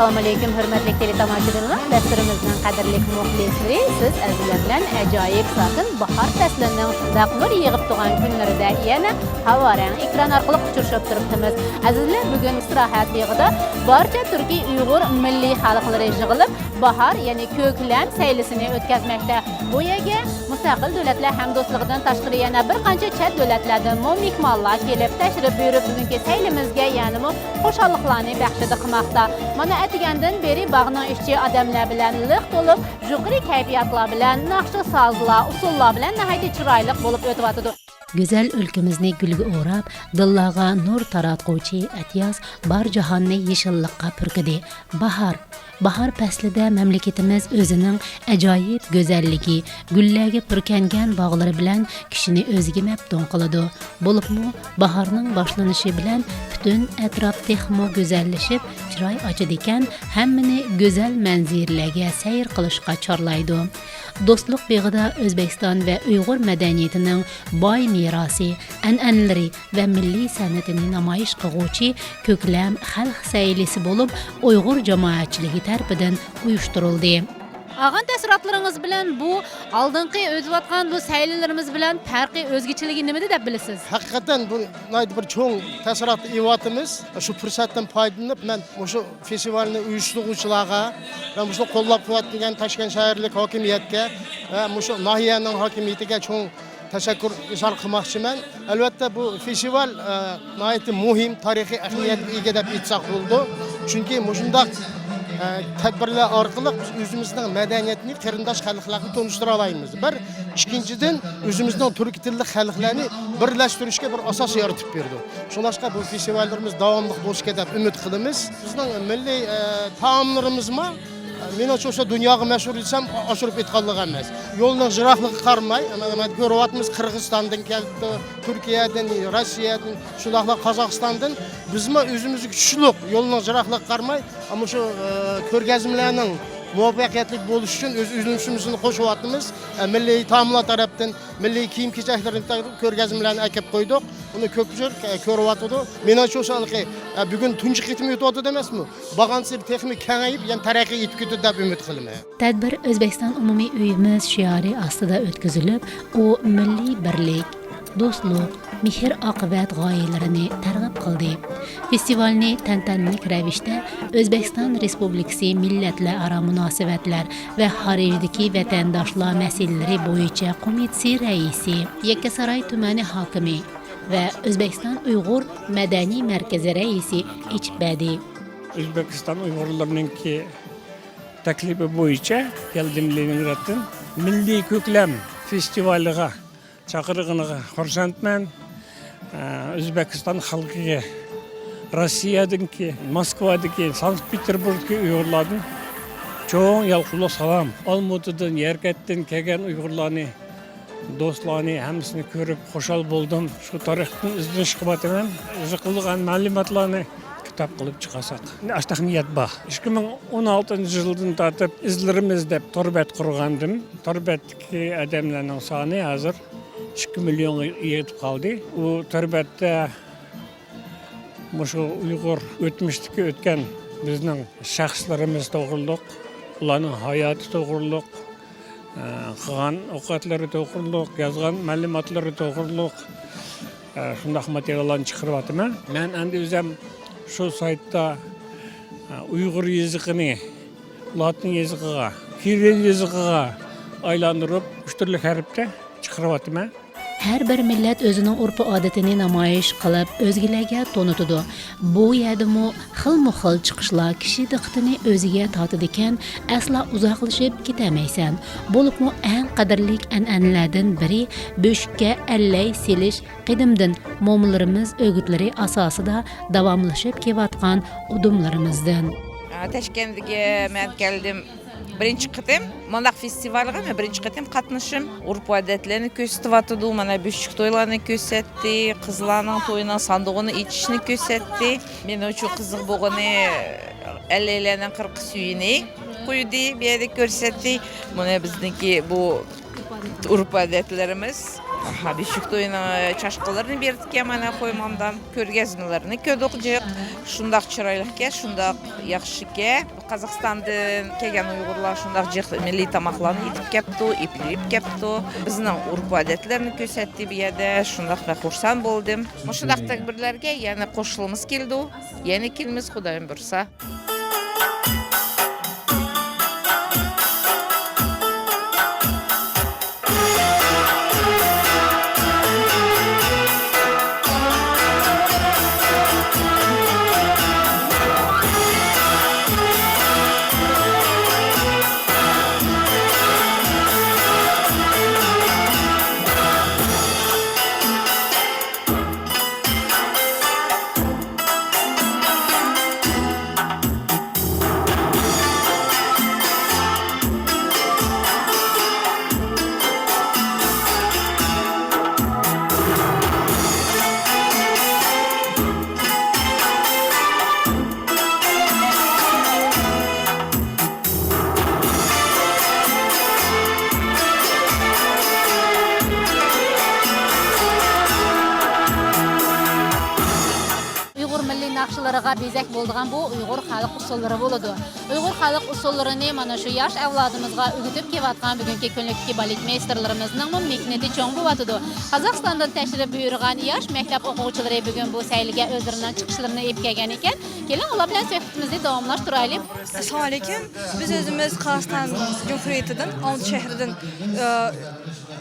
Assalamu alaykum, hurmatli teletomoshabinlar. Dasturimizning qadrli muxlislari, siz azizlar bilan ajoyib sokin bahor faslining shundaq nur yig'ib turgan kunlarida yana havorang ekran orqali uchrashib turibmiz. Azizlar, bugun istirohat yig'ida barcha turkiy Uyg'ur milliy xalqlari yig'ilib bahor, ya'ni ko'klam saylisini o'tkazmoqda. Bu yerga mustaqil davlatlar hamdo'stligidan tashqari yana bir qancha chet davlatlardan mehmonlar kelib tashrif buyurib bugungi saylimizga ya'ni xushalliqlarni baxshida qilmoqda. Mana atigandan beri bog'ning ishchi odamlar bilan liq to'lib, yuqori kayfiyatlar bilan, naqshi sozlar, usullar bilan nihoyat chiroyli bo'lib o'tyapti. Güzel ülkemizni gülge o'rab, dillarga nur taratquvchi Atyaz bar jahonni yeshillikqa purkidi. Bahar faslida mamlakatimiz o'zining ajoyib go'zalligi, gullarga purkangan bog'lari bilan kishini o'ziga maftun qiladi. Bo'libmi, bahorning boshlanishi bilan butun atrof texmo go'zallashib, chiroy ochadi ekan, hammani go'zal manziralarga sayr qilishga chorlaydi. Do'stlik beg'ida O'zbekiston va Uyg'ur madaniyatining boy merosi, an'analari va milliy san'atini namoyish qiluvchi ko'klam xalq saylisi bo'lib, Uyg'ur jamoatchiligi tarafidan uyushtirildi. Ağan təsəratlarınız bilan bu aldınqı özüvatqan bu saylilərimiz bilan farqi özgəçiligi nimada deb biləsiz? Haqiqatan bu bir çoğ təsərat evatımız. Şu fürsətdən faydalanıb mən şu festivalni uyushtiruvchilarga və bu qo'llab quvvatlagan Toshkent shahərlik hokimiyatga və şu nahiyaning hokimiyatiga çoğ təşəkkür izhar qilmoqchiman. Albatta bu festival nihoyat muhim tarixiy ahamiyatga ega deb aytsak bo'ldi. Chunki shundaq tadbirlar orqali o'zimizning madaniyatini qarindosh xalqlarga tonishtira olamiz. Bir, ikkinchidan o'zimizning turk tilli xalqlarni birlashtirishga bir asos yaratib berdi. Shuningdek bu festivallarimiz davomli bo'lishga deb umid qilamiz. Bizning milliy taomlarimizmi men o'sha dunyoga mashhur desam oshirib aytganlik emas. Yo'lning jiroqligi qarmay, mana ko'ryapmiz Qirg'izistondan keldi, Turkiyadan, Rossiyadan, shundaqla Qozog'istondan bizmi o'zimizni kuchliq, yo'lning jiroqligi qarmay, ammo shu ko'rgazmalarning muvaffaqiyatli bo'lishi uchun o'z ulushimizni qo'shyapmiz. Milliy taomlar tarafdan, milliy kiyim-kechaklarni ko'rgazmalarni akib qo'ydik. Uni ko'pchilik ko'ryapti. Menimcha o'shalqi bugun tunji qitim o'tyapti emasmi? Bag'ansi texnik kengayib, yana taraqqiy etib ketadi deb umid qilaman. Tadbir O'zbekiston umumiy uyimiz shiori ostida o'tkazilib, u milliy birlik, do'stlik, mehr-oqibat g'oyalarini targ'ib qildi. Festivalni tantanali ravishda O'zbekiston Respublikasi millatlararo munosabatlar va xorijdagi vatandoshlar masalalari bo'yicha qo'mitasi raisi, Yakkasaroy tumani hokimi va O'zbekiston Uyg'ur madaniy markazi raisi Ichbadi. O'zbekiston Uyg'urlarininki taklifi bo'yicha keldim Leningraddan milliy ko'klam festivaliga chaqirig'iga xursandman. O'zbekiston xalqiga Rossiyadanki, Moskvadagi, Sankt-Peterburgdagi Uyg'urlardan cho'ng yalqulu salom. Olmutadan, Yerkatdan kelgan Uyg'urlarni, do'stlarni hammasini ko'rib xushal bo'ldim. Shu tarixdan izlanish qilyapman. O'zi qilgan ma'lumotlarni kitob qilib chiqasak. Ashtaq niyat bor. 2016-yildan tortib izlarimiz deb torbat qurgandim. Torbatdagi odamlarning soni hozir 2 millionga yetib qoldi. U torbatda Muşu Uyghur o'tmishdagi o'tgan bizning shaxslarimiz to'g'riliq, ularning hayoti to'g'riliq, qilgan ovqatlari to'g'riliq, yozgan ma'lumotlari to'g'riliq shunday materiallarni chiqaryapman. Men endi o'zim shu saytda Uyg'ur yozig'ini Latin yozigiga, Kiril yozigiga aylantirib, 3 turli harfda chiqaryapman. Her bir millet özünün urfu adetini namoyish qilib, o'zgalarga tonutidi. Bu yerdimi xilma-xil chiqishlar kishi diqqatini o'ziga tortadi ekan, asla uzoqlashib ketamaysan. Bo'libmi eng qadrli an'analardan biri bo'shikka allay selish qadimdan mo'minlarimiz o'gitlari asosida davomlashib kelayotgan udumlarimizdan. Toshkentga men keldim. Birinchi qitim Monaq festivaliga men birinchi qitim qatnashim. Urf odatlarni ko'rsatyapti, mana bo'shik to'ylarni ko'rsatdi, qizlarning to'yining sandig'ini ichishni ko'rsatdi. Men uchun qiziq bo'lgani allaylarning 40 suyini qo'ydi, bu yerda ko'rsatdi. Mana bizniki bu Urf adetlerimiz. Ha Büşük toyuna çaşqılarını berdik mana koymamdan ko'rgazmalarini ko'rdik. Şundaq chiroylikka, şundaq yaxshike. Qozog'istondan kelgan Uyg'urlar şundaq milliy tamoqlarni yetib kelibdi, eplib kelibdi. Bizning urf adetlarini ko'rsatdi bu yerda. Şundaq xursand bo'ldim. Shundaq tadbirlarga yana qo'shilimiz keldi. Yana kelamiz Xudoyim bursa. naqshlariga bezak bo'lgan bu Uyg'ur xalq usullari bo'ladi. Uyg'ur xalq usullarini mana shu yosh avlodimizga o'rgatib kelayotgan bugungi kunlikki baletmeysterlarimizning mehnati cho'ng bo'lyotdi. Qozog'istondan tashrif buyurgan yosh maktab o'quvchilari bugun bu sayliga o'zlarining chiqishlarini olib kelgan ekan. Keling ular bilan suhbatimizni davomlashtiraylik. Assalomu alaykum. Biz o'zimiz Qozog'iston Jumhuriyatidan, Olmut shahridan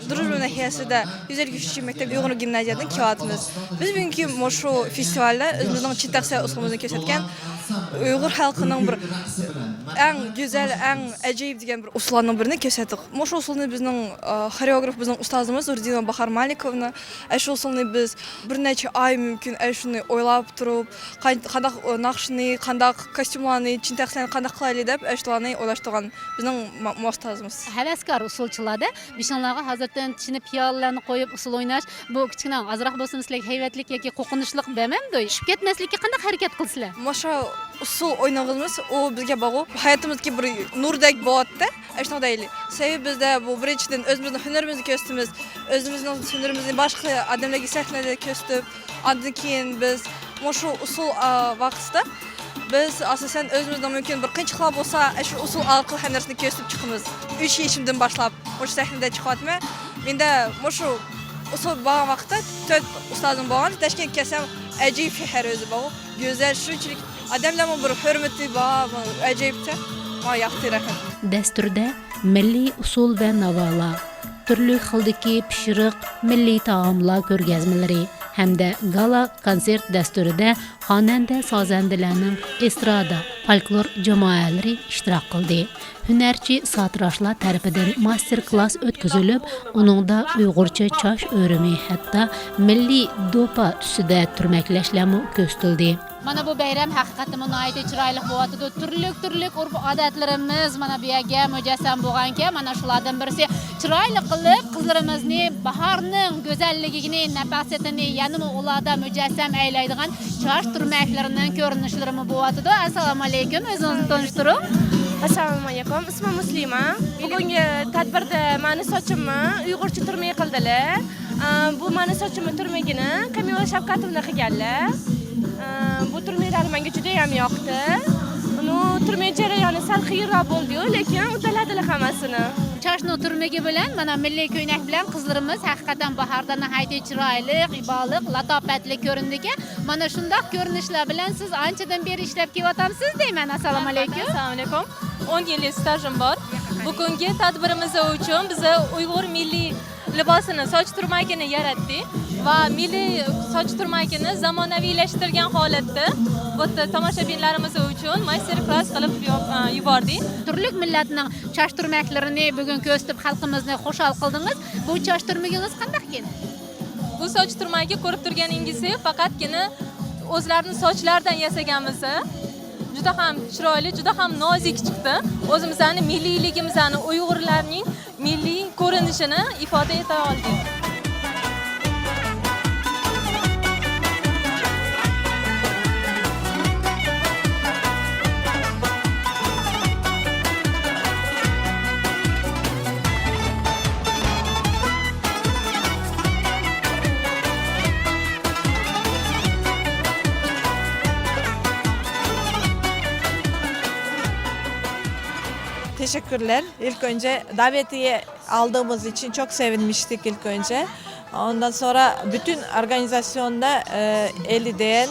Druzhba nahiyasida 153 maktab Uyg'ur gimnaziyadan kelyapmiz. Biz bugungi shu festivalda o'zimizning chet el uslubimizni ko'rsatgan Uyg'ur xalqining bir eng go'zal, eng ajoyib degan bir usullarning birini ko'rsatdik. Shu usulni bizning xoreograf bizning ustozimiz Urdinova Bahar Malikovna, shu usulni biz bir necha oy mumkin shuni o'ylab turib, qanday naqshni, qanday kostyumlarni, chintaxlarni qanday qilaylik deb shularni o'ylashtirgan bizning ustozimiz. Havaskor usulchilarda bishonlarga hozirdan tishini piyollalarni qo'yib usul o'ynash bu kichkina azroq bo'lsin sizlarga hayvatlik yoki qo'rqinchlik demamdi. Tushib ketmaslikka qanday harakat qilsizlar? Masha usul o'ynag'imiz u bizga bog'liq. Hayotimizga bir nurdek bo'lyapti. Shunday deylik. Sababi bizda bu birinchidan o'zimizning hunarimizni ko'rsatamiz, o'zimizning hunarimizni boshqa odamlarga sahnada ko'rsatib, undan keyin biz shu usul vaqtida biz asosan o'zimizning mumkin bir qiyinchiliklar bo'lsa, shu usul orqali har narsani ko'rsatib chiqamiz. 3 yashimdan boshlab shu sahnada chiqyapman. Menda shu usul bo'lgan vaqtda 4 ustozim bo'lgan. Toshkentga kelsam ajoyib shahar o'zi bu. Go'zal shunchalik odamlarning bir hurmati bor, ajoyibda. Men yaxshi rahat. Dasturda milliy usul va navolar, turli xildagi pishiriq, milliy taomlar ko'rgazmalari hamda gala konsert dasturida xonanda sozandalarning estrada, folklor jamoalari ishtirok qildi. Hunarchi satrashlar tarafidan master-klass o'tkazilib, uningda Uyg'urcha chosh o'rimi hatto milliy do'pa tusida turmaklashlarni ko'rsatildi. Mana bu bayram haqiqatan nihoyatda chiroyli bo'lyapti. Turli urf odatlarimiz mana bu yerga mujassam bo'lgan-ki, mana shulardan birisi chiroyli qilib qizlarimizni bahorning go'zalligini, nafosatini yanada ularda mujassam aylaydigan chosh turmaklarining ko'rinishlari bo'lyapti. Assalomu alaykum, o'zingizni tanishtiring. Assalomu alaykum, ismim Muslima. Bugungi tadbirda meni sochimni Uyg'urcha turmak qildilar. Bu meni sochimni turmagini Kamila Shavkatovna qilganlar. Bu turmaklar menga juda ham yoqdi. Uni turmak jarayoni sal qiyinroq bo'ldi-yu, lekin uddaladilar hammasini. Choshni turmagi bilan mana milliy ko'ynak bilan qizlarimiz haqiqatan bahorda nihoyatda chiroyli, iboliq, latofatli ko'rindiki, mana shunday ko'rinishlar bilan siz anchadan beri ishlab kelyapsiz deyman. Assalomu alaykum. Assalomu alaykum. 10 yillik stajim bor. Bugungi tadbirimiz uchun biz Uyg'ur milliy libosini, soch turmagini yaratdik va milliy soch turmagini zamonaviylashtirgan holatda bu tomoshabinlarimiz uchun master-klass qilib yubordik. Turli millatning chosh turmaklarini bugun ko'rsatib xalqimizni xushal qildingiz. Bu chosh turmagingiz qanday ekan? Bu soch turmagi ko'rib turganingizni faqatgina o'zlarining sochlaridan yasaganmiz. Juda ham chiroyli, juda ham nozik chiqdi. O'zimizning milliyligimizni, Uyg'urlarning milliy ko'rinishini ifoda eta oldik. teşekkürler. İlk önce davetiye aldığımız için çok sevinmiştik ilk önce. Ondan sonra bütün organizasyonda eli değen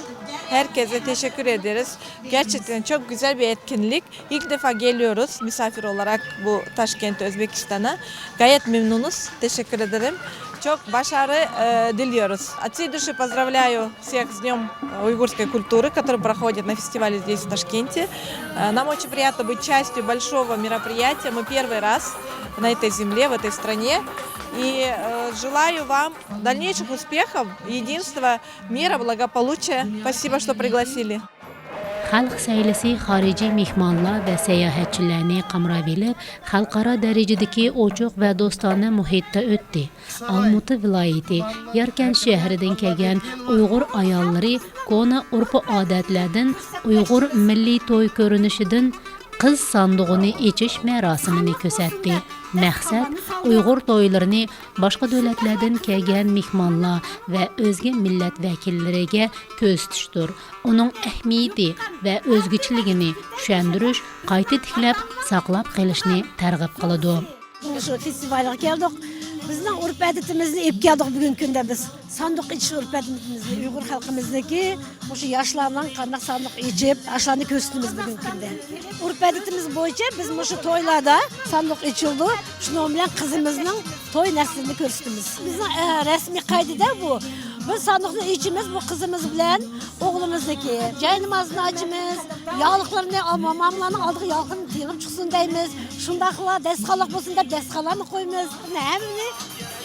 herkese teşekkür ederiz. Gerçekten çok güzel bir etkinlik. İlk defa geliyoruz misafir olarak bu Taşkent, Özbekistan'a. Gayet memnunuz. Teşekkür ederim. Çok başarı diliyoruz. От всей души поздравляю всех с Днем уйгурской культуры, который проходит на фестивале здесь, в Ташкенте. Нам очень приятно быть частью большого мероприятия. Мы первый раз на этой земле, в этой стране. И желаю вам дальнейших успехов, единства, мира, благополучия. Спасибо, что пригласили. Xalq saylısı xarici mehmanlar və səyahətçilərini qamravilib, xalqara dərəcədəki oçuq və dostana mühitdə ötdü. Almuti vilayəti, Yarkən şəhərindən gələn Uyğur ayalları qona urf-adətlərdən Uyğur milli toy görünüşüdən qız sandığını içiş mərasimini göstərdi. Məqsəd Uyğur toylarını başqa dövlətlərdən gələn mehmanlar və özgə millət vəkillərinə göstərişdir. Onun əhəmiyyəti və özgüçülüyünü düşəndiriş, qayta tikləb, saqlab qalışını tərğib qılıdı. Şu festivalga geldik. Bizning urf odatimizni ep keldik bugungi kunda biz. Sanduq ichish urf odatimizni Uyg'ur xalqimizniki o'sha yoshlarning qanday sanduq ichib, ashlarni ko'rsatamiz bugungi kunda. Urf odatimiz bo'yicha biz o'sha to'ylarda sanduq ichildi. Shuning bilan qizimizning to'y naslini ko'rsatamiz. Bizning rasmiy qoidada bu. Biz sanduqni ichimiz bu qizimiz bilan o'g'limizniki. Jay namozini ochimiz, yog'liqlarni mamlarning oldiga yog'ini tegib chiqsin deymiz. Shundaqla dasxonliq bo'lsin deb dasxonlarni qo'yamiz. Hammani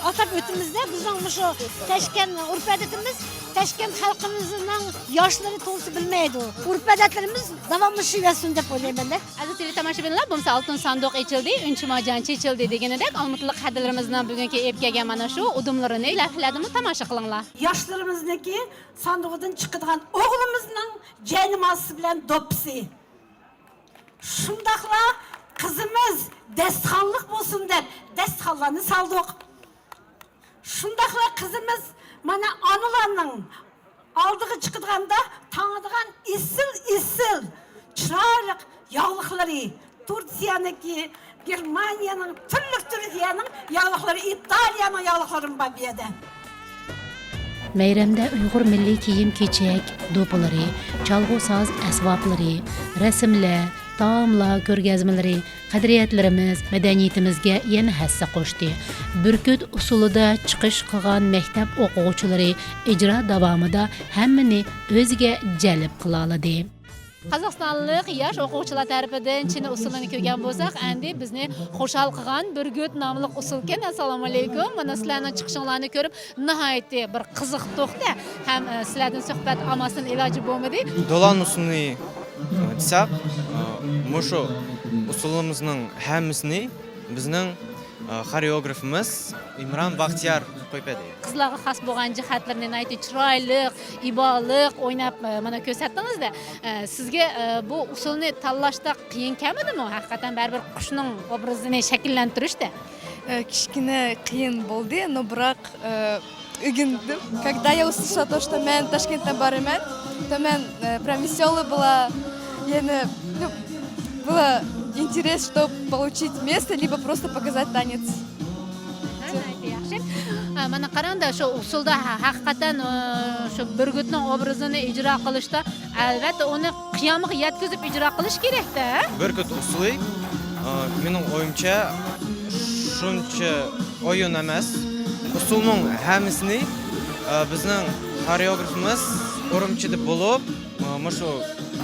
atab o'timizda bizning shu Toshkent urf odatimiz Toshkent xalqimizning yoshlari to'g'risi bilmaydi. Urf odatlarimiz davomlashsin deb o'ylayman-da. Aziz teletomoshabinlar, bu altın sanduq ichildi, unchi mojanchi ichildi deganidek, olmutlik qadrlarimizdan bugungi ep kelgan mana shu udumlarini lavhaladimi tomosha qilinglar. Yoshlarimizniki sanduqdan chiqadigan o'g'limizning jaynimosi bilan do'ppisi. Shundaqla qizimiz dasxonliq bo'lsin deb dasxonlarni saldik. Shundaqla qizimiz mana onalarning oldiga chiqadigan tanadigan isil chiroyli yog'liqlari Turkiyaniki, Germaniyaning, Turkiyaning yog'liqlari, Italiyaning yog'liqlari bor bu yerda. Meyramda Uyghur milliy kiyim-kechak, do'pilari, chalg'u soz asboblari, rasmlar, taomlar, ko'rgazmalari, qadriyatlarimiz, madaniyatimizga yana hassa qo'shdi. Burkut usulida chiqish qilgan maktab o'quvchilari ijro davomida hammani o'ziga jalb qila oladi. Qozog'istonlik yosh o'quvchilar tarafidan Chin usulini ko'rgan bo'lsak, endi bizni xushal qilgan Burgut nomli usulga assalomu alaykum. Mana sizlarning chiqishinglarni ko'rib, nihoyatda bir qiziqdik-da. Ham sizlardan suhbat olmasdan iloji bo'lmadi. Dolan usulini desaq, mushu usulimizning hammasini bizning xoreografimiz Imron Baxtiyor qo'yadi. Qizlarga xos bo'lgan jihatlarni aytib, chiroyli, iboliq o'ynab mana ko'rsatdingizda. Sizga bu usulni tanlashda qiyin kelmadimi? Haqiqatan baribir qushning obrazini shakllantirishda. Kichkina qiyin bo'ldi, но biroq o'rgandim. Когда я услышала то, что men Toshkentdan boraman, то men прям веселая была. Было интерес, чтобы получить место, либо просто показать танец. Mana qaranda shu usulda haqiqatan shu Burgutning obrazini ijro qilishda albatta uni qiyomiga yetkazib ijro qilish kerak-da. Burgut usuli mening o'yimcha shuncha o'yin emas. Usulning hammasini bizning xoreografimiz Urumchida bo'lib, shu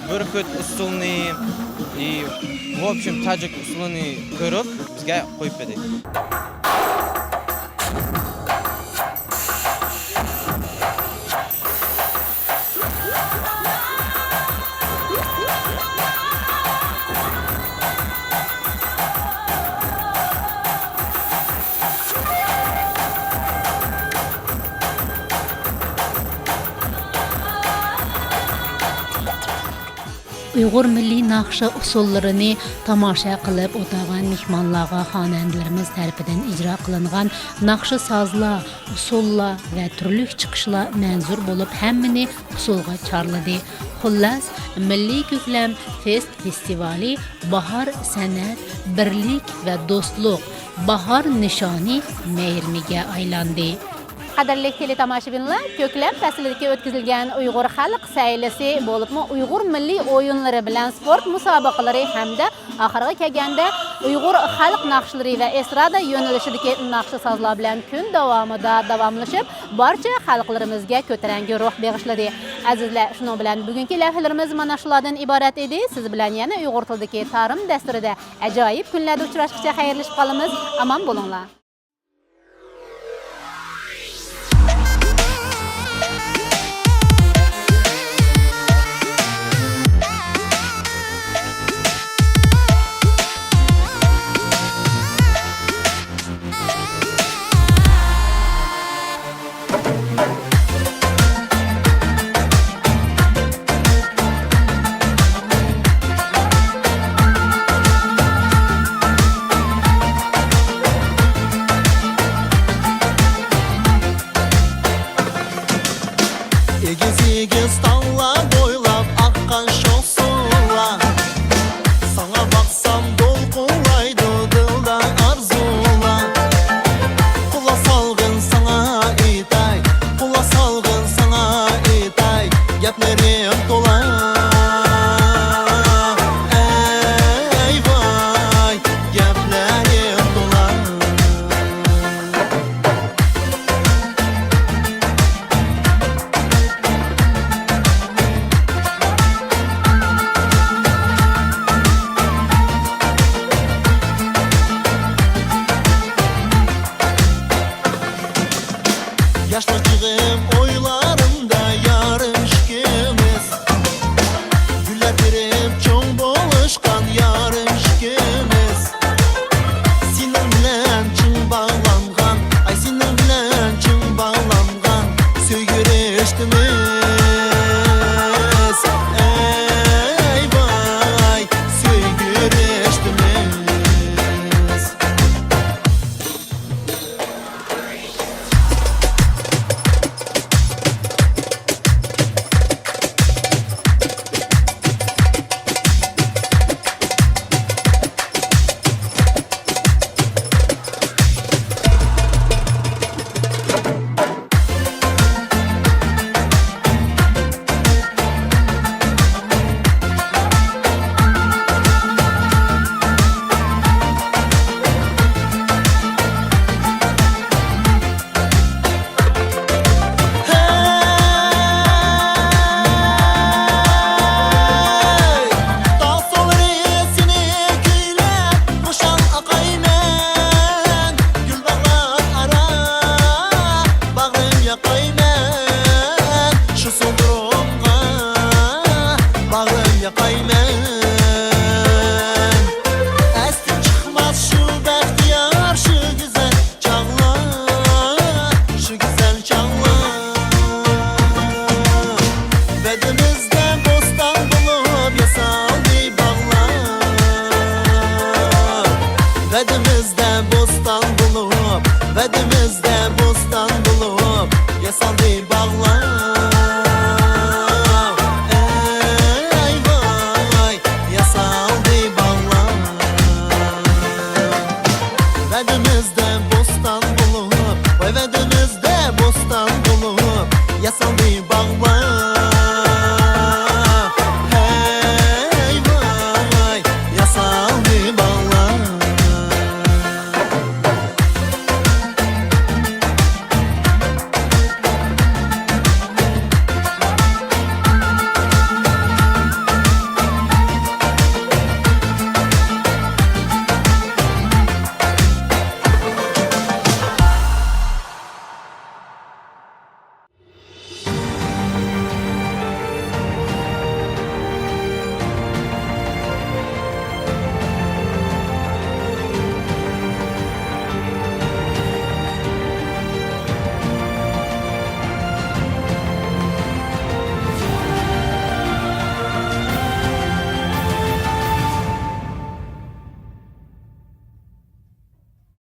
Burgut usulini и в общем tajik usulini ko'rib bizga qo'yib berdi. Uyghur milliy naqshi usullarini tomosha qilib o'tagan mehmonlarga xonandalarimiz tarafidan ijro qilingan naqshi sozlar, usullar va turli chiqishlar manzur bo'lib, hammani usulga chorladi. Xullas, Milliy ko'klam festivali bahor san'at, birlik va do'stlik, bahor nishoni mehrmiga aylandi. Qadrli teletomoshabinlar, ko'klam faslidagi o'tkazilgan Uyg'ur xalq saylasi bo'libmi Uyg'ur milliy o'yinlari bilan sport musobaqalari hamda oxiriga kelganda Uyg'ur xalq naqshlari va estrada yo'nalishidagi naqshi sozlar bilan kun davomida davomlashib, barcha xalqlarimizga ko'taranki ruh bag'ishladi. Azizlar, shuning bilan bugungi lavhalarimiz mana shulardan iborat edi. Siz bilan yana Uyg'ur tilidagi ta'lim dasturida ajoyib kunlarda uchrashguncha xayrlashib qolamiz. Omon bo'linglar. Egiz tağlar boylap akkan şol sular. Sana baksam dolkunlaydı dilda arzular. Kula salgın sana itay, kula salgın sana itay. Geplerim dolar. Ey vay, geplerim dolar. Yaşlılığım oylarımda yarım şikimiz. Güller verip çoğ boluşkan yarım şikimiz. Senin bilen çın bağlangan, ay senin bilen çın bağlangan söygürüştümüz. Ey vay, söygürüştümüz. Vedimizde bostan bulup, vedimizde bostan bulup, yasaldı bağlar. Ey vay, yasaldı bağlar. Vedimizde bostan bulup, vay vedimizde